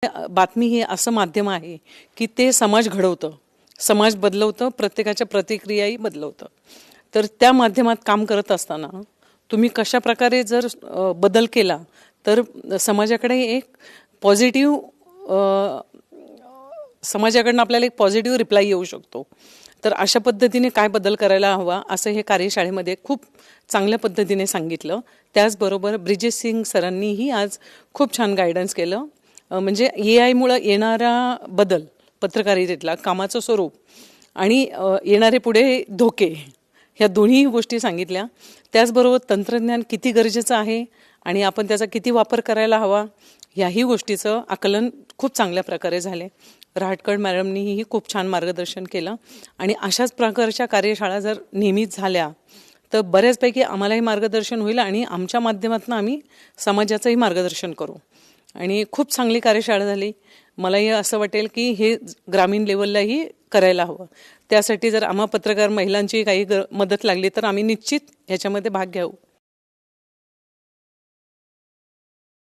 बातमी हे असं माध्यम आहे की ते समाज घडवतं, समाज बदलवतं, प्रत्येकाच्या प्रतिक्रियाही बदलवतं. तर त्या माध्यमात काम करत असताना तुम्ही कशा प्रकारे जर बदल केला तर समाजाकडे एक पॉझिटिव्ह समाजाकडनं आपल्याला एक पॉझिटिव्ह रिप्लाय येऊ शकतो. तर अशा पद्धतीने काय बदल करायला हवा असं हे कार्यशाळेमध्ये खूप चांगल्या पद्धतीने सांगितलं. त्याचबरोबर ब्रिजेश सिंग सरांनीही आज खूप छान गायडन्स केलं. म्हणजे AI मुळे येणारा बदल, पत्रकारितेतला कामाचं स्वरूप आणि येणारे पुढे धोके, ह्या दोन्ही गोष्टी सांगितल्या. त्याचबरोबर तंत्रज्ञान किती गरजेचं आहे आणि आपण त्याचा किती वापर करायला हवा ह्याही गोष्टीचं आकलन खूप चांगल्या प्रकारे झाले. रहाटकर मॅडमनीही खूप छान मार्गदर्शन केलं आणि अशाच प्रकारच्या कार्यशाळा जर नेहमीच झाल्या तर बऱ्याचपैकी आम्हालाही मार्गदर्शन होईल आणि आमच्या माध्यमातून आम्ही समाजाचंही मार्गदर्शन करू. आणि खूप चांगली कार्यशाळा झाली. मलाही असं वाटेल की हे ग्रामीण लेवललाही करायला हवं. त्यासाठी जर आम्हा पत्रकार महिलांची काही मदत लागली तर आम्ही निश्चित ह्याच्यामध्ये भाग घेऊ.